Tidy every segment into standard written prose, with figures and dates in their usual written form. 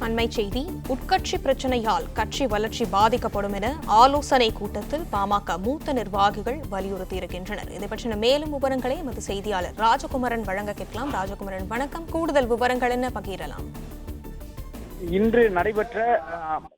அண்மை செய்தி. உட்கட்சி பிரச்சனையால் கட்சி வளர்ச்சி பாதிக்கப்படும் என ஆலோசனை கூட்டத்தில் பாமக மூத்த நிர்வாகிகள் வலியுறுத்தியிருக்கின்றனர். இதை பற்றின மேலும் விவரங்களை எமது செய்தியாளர் ராஜகுமரன் வழங்க கேட்கலாம். ராஜகுமரன், வணக்கம். கூடுதல் விவரங்கள் என்ன பகிரலாம்? இன்று நடைபெற்ற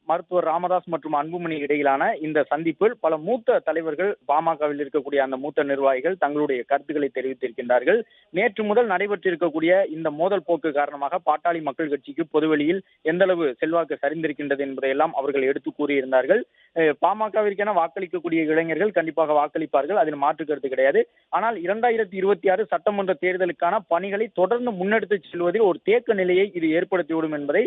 மருத்துவர் ராமதாஸ் மற்றும் அன்புமணி இடையிலான இந்த சந்திப்பில் பல மூத்த தலைவர்கள், பாமகவில் இருக்கக்கூடிய அந்த மூத்த நிர்வாகிகள் தங்களுடைய கருத்துக்களை தெரிவித்திருக்கின்றார்கள். நேற்று முதல் நடைபெற்றிருக்கக்கூடிய இந்த மோதல் போக்கு காரணமாக பாட்டாளி மக்கள் கட்சிக்கு பொதுவெளியில் எந்தளவு செல்வாக்கு சரிந்திருக்கின்றது என்பதையெல்லாம் அவர்கள் எடுத்து கூறியிருந்தார்கள். பாமகவிற்கென வாக்களிக்கக்கூடிய இளைஞர்கள் கண்டிப்பாக வாக்களிப்பார்கள், அதில் மாற்று கருத்து கிடையாது. ஆனால் 2026 சட்டமன்ற தேர்தலுக்கான பணிகளை தொடர்ந்து முன்னெடுத்து செல்வதில் ஒரு தேக்க நிலையை இது ஏற்படுத்திவிடும் என்பதை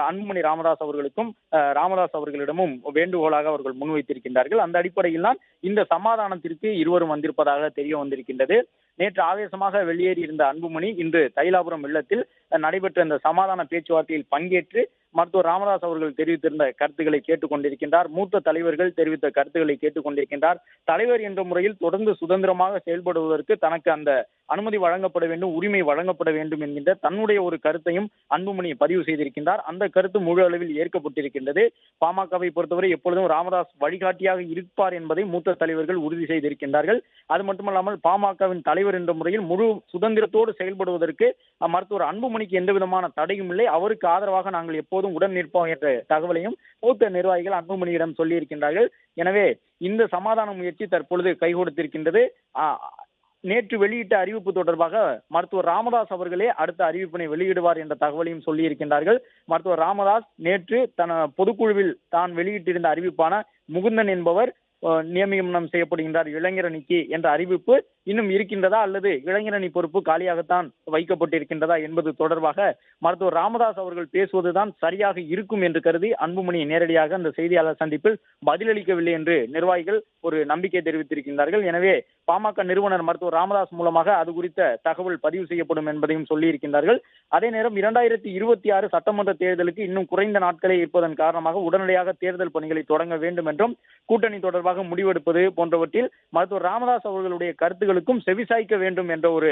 அன்புமணி ராமதாஸ் அவர்களுக்கும் ராமதாஸ் அவர்களிடமும் வேண்டுகோளாக அவர்கள் முன்வைத்திருக்கின்றார்கள். அந்த அடிப்படையில் தான் இந்த சமாதானத்திற்கு இருவரும் வந்திருப்பதாக தெரிய வந்திருக்கின்றது. நேற்று ஆவேசமாக வெளியேறி இருந்த அன்புமணி இன்று தைலாபுரம் இல்லத்தில் நடைபெற்ற இந்த சமாதான பேச்சுவார்த்தையில் பங்கேற்று மருத்துவர் ராமதாஸ் அவர்கள் தெரிவித்திருந்த கருத்துக்களை கேட்டுக் கொண்டிருக்கின்றார். மூத்த தலைவர்கள் தெரிவித்த கருத்துக்களை கேட்டுக் கொண்டிருக்கின்றார். தலைவர் என்ற முறையில் தொடர்ந்து சுதந்திரமாக செயல்படுவதற்கு தனக்கு அந்த அனுமதி வழங்கப்பட வேண்டும், உரிமை வழங்கப்பட வேண்டும் என்கின்ற தன்னுடைய ஒரு கருத்தையும் அன்புமணி பதிவு செய்திருக்கின்றார். அந்த கருத்து முழு அளவில் ஏற்கப்பட்டிருக்கின்றது. பாமகவை பொறுத்தவரை எப்பொழுதும் ராமதாஸ் வழிகாட்டியாக இருப்பார் என்பதை மூத்த தலைவர்கள் உறுதி செய்திருக்கின்றார்கள். அது மட்டுமல்லாமல் பாமகவின் தலைவர் என்ற முறையில் முழு சுதந்திரத்தோடு செயல்படுவதற்கு மருத்துவர் அன்புமணிக்கு எந்த விதமான தடையும் இல்லை, அவருக்கு ஆதரவாக நாங்கள் எப்போதும் உடன் நிற்போம் என்ற தகவலையும் மூத்த நிர்வாகிகள் அன்புமணியிடம் சொல்லியிருக்கின்றார்கள். எனவே இந்த சமாதான முயற்சி தற்பொழுது கை கொடுத்திருக்கின்றது. நேற்று வெளியிட்ட அறிவிப்பு தொடர்பாக மருத்துவர் ராமதாஸ் அவர்களே அடுத்த அறிவிப்பினை வெளியிடுவார் என்ற தகவலையும் சொல்லியிருக்கின்றார்கள். மருத்துவர் ராமதாஸ் நேற்று தன் பொதுக்குழுவில் தான் வெளியிட்டிருந்த அறிவிப்பான முகுந்தன் என்பவர் நியமனம் செய்யப்படுகின்றார் இளைஞரணிக்கு என்ற அறிவிப்பு இன்னும் இருக்கின்றதா அல்லது இளைஞரணி பொறுப்பு காலியாகத்தான் வைக்கப்பட்டிருக்கின்றதா என்பது தொடர்பாக மருத்துவர் ராமதாஸ் அவர்கள் பேசுவதுதான் சரியாக இருக்கும் என்று கருதி அன்புமணி நேரடியாக அந்த செய்தியாளர் சந்திப்பில் பதிலளிக்கவில்லை என்று நிர்வாகிகள் ஒரு நம்பிக்கை தெரிவித்திருக்கின்றார்கள். எனவே பாமக நிறுவனர் மருத்துவர் ராமதாஸ் மூலமாக அது குறித்த தகவல் பதிவு செய்யப்படும் என்பதையும் சொல்லியிருக்கின்றார்கள். அதே நேரம் 2026 சட்டமன்ற தேர்தலுக்கு இன்னும் குறைந்த நாட்களே இருப்பதன் காரணமாக உடனடியாக தேர்தல் பணிகளை தொடங்க வேண்டும் என்றும் கூட்டணி தொடர்பாக முடிவெடுப்பது போன்றவற்றில் மருத்துவர் ராமதாஸ் அவர்களுடைய கருத்துக்களுக்கும் செவிசாய்க்க வேண்டும் என்ற ஒரு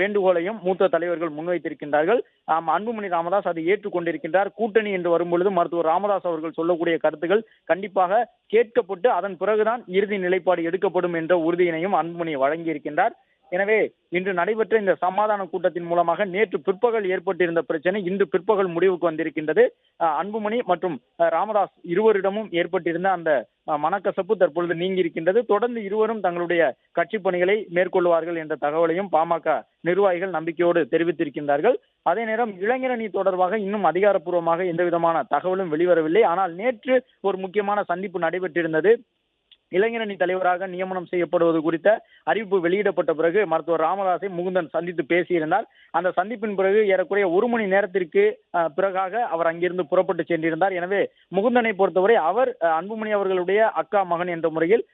வேண்டுகோளையும் மூத்த தலைவர்கள் முன்வைத்திருக்கின்றார்கள். அன்புமணி ராமதாஸ் அதை ஏற்றுக்கொண்டிருக்கின்றார். கூட்டணி என்று வரும்பொழுது மருத்துவர் ராமதாஸ் அவர்கள் சொல்லக்கூடிய கருத்துக்கள் கண்டிப்பாக கேட்கப்பட்டு அதன் பிறகுதான் இறுதி நிலைப்பாடு எடுக்கப்படும் என்ற உறுதியினையும் அன்புமணி வழங்கியிருக்கின்றார். எனவே இன்று நடைபெற்ற இந்த சமாதான கூட்டத்தின் மூலமாக நேற்று பிற்பகல் ஏற்பட்டிருந்த பிரச்சனை இன்று பிற்பகல் முடிவுக்கு வந்திருக்கின்றது. அன்புமணி மற்றும் ராமதாஸ் இருவரிடமும் ஏற்பட்டிருந்த அந்த மனக்கசப்பு தற்பொழுது நீங்கி இருக்கின்றது. தொடர்ந்து இருவரும் தங்களுடைய கட்சி பணிகளை மேற்கொள்வார்கள் என்ற தகவலையும் பாமக நிர்வாகிகள் நம்பிக்கையோடு தெரிவித்திருக்கின்றார்கள். அதே நேரம் இளைஞரணி தொடர்பாக இன்னும் அதிகாரப்பூர்வமாக எந்த விதமான தகவலும் வெளிவரவில்லை. ஆனால் நேற்று ஒரு முக்கியமான சந்திப்பு நடைபெற்றிருந்தது. இளைஞரணி தலைவராக நியமனம் செய்யப்படுவது குறித்த அறிவிப்பு வெளியிடப்பட்ட பிறகு மருத்துவர் ராமதாஸை முகுந்தன் சந்தித்து பேசியிருந்தார். அந்த சந்திப்பின் பிறகு ஏறக்குறைய 1 மணி நேரத்திற்கு பிறகாக அவர் அங்கிருந்து புறப்பட்டு சென்றிருந்தார். எனவே முகுந்தனை பொறுத்தவரை அவர் அன்புமணி அவர்களுடைய அக்கா மகன் என்ற முறையில்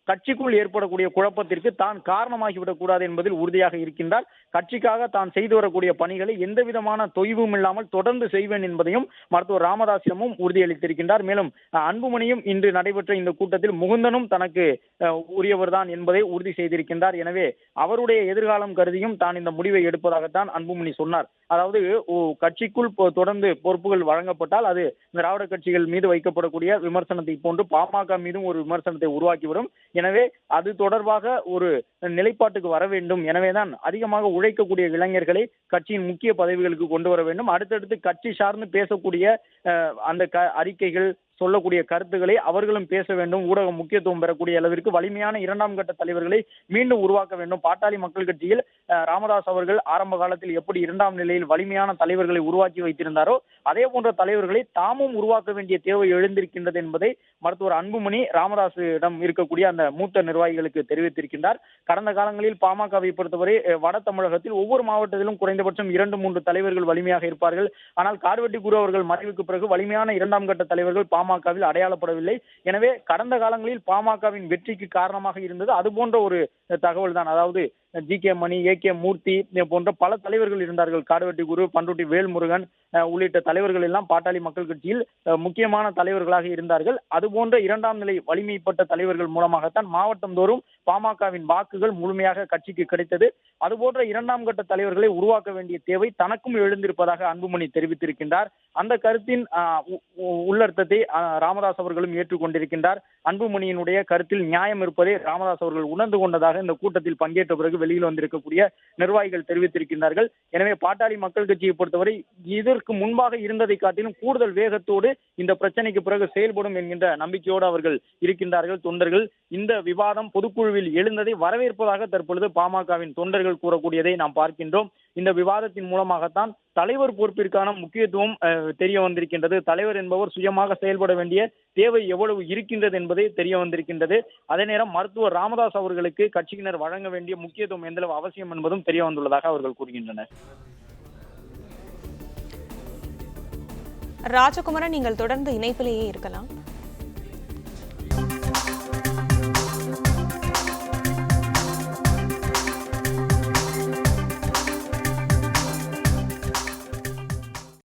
கட்சிக்குள் ஏற்படக்கூடிய குழப்பத்திற்கு தான் காரணமாகிவிடக் கூடாது என்பதில் உறுதியாக இருக்கின்றார். கட்சிக்காக தான் செய்து வரக்கூடிய பணிகளை எந்த விதமான தொய்வும் இல்லாமல் தொடர்ந்து செய்வேன் என்பதையும் மருத்துவர் ராமதாசிடமும் உறுதியளித்திருக்கின்றார். மேலும் அன்புமணியும் இன்று நடைபெற்ற இந்த கூட்டத்தில் முகுந்தனும் தனக்கு உரியவர் தான் என்பதை உறுதி செய்திருக்கின்றார். எனவே அவருடைய எதிர்காலம் கருதியும் தான் இந்த முடிவை எடுப்பதாகத்தான் அன்புமணி சொன்னார். அதாவது கட்சிக்குள் தொடர்ந்து பொறுப்புகள் வழங்கப்பட்டால் அது திராவிட கட்சிகள் மீது வைக்கப்படக்கூடிய விமர்சனத்தை போன்று பாமக மீதும் ஒரு விமர்சனத்தை உருவாக்கிவிடும். எனவே அது தொடர்பாக ஒரு நிலைப்பாட்டுக்கு வர வேண்டும். எனவேதான் அதிகமாக உழைக்கக்கூடிய இளைஞர்களை கட்சியின் முக்கிய பதவிகளுக்கு கொண்டு வர வேண்டும். அடுத்தடுத்து கட்சி சார்ந்து பேசக்கூடிய அந்த அறிக்கைகள் சொல்லக்கூடிய கருத்துக்களை அவர்களும் பேச வேண்டும். ஊடகம் முக்கியத்துவம் பெறக்கூடிய அளவிற்கு வலிமையான 2ஆம் கட்ட தலைவர்களை மீண்டும் உருவாக்க வேண்டும். பாட்டாளி மக்கள் கட்சியில் ராமதாஸ் அவர்கள் ஆரம்ப காலத்தில் எப்படி 2ஆம் நிலையில் வலிமையான தலைவர்களை உருவாக்கி வைத்திருந்தாரோ அதே போன்ற தலைவர்களை தாமும் உருவாக்க வேண்டிய தேவை எழுந்திருக்கின்றது என்பதை மருத்துவர் அன்புமணி ராமதாஸிடம் இருக்கக்கூடிய அந்த மூத்த நிர்வாகிகளுக்கு தெரிவித்திருக்கின்றார். கடந்த காலங்களில் பாமகவை பொறுத்தவரை வட தமிழகத்தில் ஒவ்வொரு மாவட்டத்திலும் குறைந்தபட்சம் 2-3 தலைவர்கள் வலிமையாக இருப்பார்கள். ஆனால் கார்வெட்டி குரு அவர்கள் மறைவுக்கு பிறகு வலிமையான 2ஆம் கட்ட தலைவர்கள் பாமகவில் அடையாளப்படவில்லை. எனவே கடந்த காலங்களில் பாமகவின் வெற்றிக்கு காரணமாக இருந்தது அது போன்ற ஒரு தகவல் தான். அதாவது ஜி.கே. மணி, ஏ.கே. மூர்த்தி போன்ற பல தலைவர்கள் இருந்தார்கள். காடுவெட்டி குரு, பண்ருட்டி வேல்முருகன் உள்ளிட்ட தலைவர்கள் எல்லாம் பாட்டாளி மக்கள் கட்சியில் முக்கியமான தலைவர்களாக இருந்தார்கள். அதுபோன்ற இரண்டாம் நிலை வலிமைப்பட்ட தலைவர்கள் மூலமாகத்தான் மாவட்டம் தோறும் பாமகவின் வாக்குகள் முழுமையாக கட்சிக்கு கிடைத்தது. அதுபோன்ற இரண்டாம் கட்ட தலைவர்களை உருவாக்க வேண்டிய தேவை தனக்கும் எழுந்திருப்பதாக அன்புமணி தெரிவித்திருக்கின்றார். அந்த கருத்தின் உள்ளர்த்தத்தை ராமதாஸ் அவர்களும் ஏற்றுக்கொண்டிருக்கின்றார். அன்புமணியினுடைய கருத்தில் நியாயம் இருப்பதை ராமதாஸ் அவர்கள் உணர்ந்து கொண்டதாக இந்த கூட்டத்தில் பங்கேற்ற பிறகு வெளியில் வந்திருக்கக்கூடிய நிர்வாகிகள் தெரிவித்திருக்கின்றார்கள். எனவே பாட்டாளி மக்கள் கட்சியை பொறுத்தவரை இதற்கு முன்பாக இருந்ததை காட்டிலும் கூடுதல் வேகத்தோடு இந்த பிரச்சனைக்கு பிறகு செயல்படும் என்கின்ற நம்பிக்கையோடு அவர்கள் இருக்கின்றார்கள். தொண்டர்கள் இந்த விவாதம் பொதுக்குழுவில் எழுந்ததை வரவேற்பதாக தற்பொழுது பாமகவின் தொண்டர்கள் கூறக்கூடியதை நாம் பார்க்கின்றோம். இந்த விவாதத்தின் மூலமாகத்தான் தலைவர் பொறுப்பிற்கான முக்கியத்துவம் தெரிய வந்திருக்கின்றது. தலைவர் என்பவர் சுயமாக செயல்பட வேண்டிய தேவை எவ்வளவு இருக்கின்றது என்பதை தெரிய வந்திருக்கின்றது. அதே நேரம் மருத்துவர் ராமதாஸ் அவர்களுக்கு கட்சியினர் வழங்க வேண்டிய முக்கியத்துவம் எந்தளவு அவசியம் என்பதும் தெரிய வந்துள்ளதாக அவர்கள் கூறுகின்றனர். ராஜகுமரன், நீங்கள் தொடர்ந்து இணைப்பிலேயே இருக்கலாம்.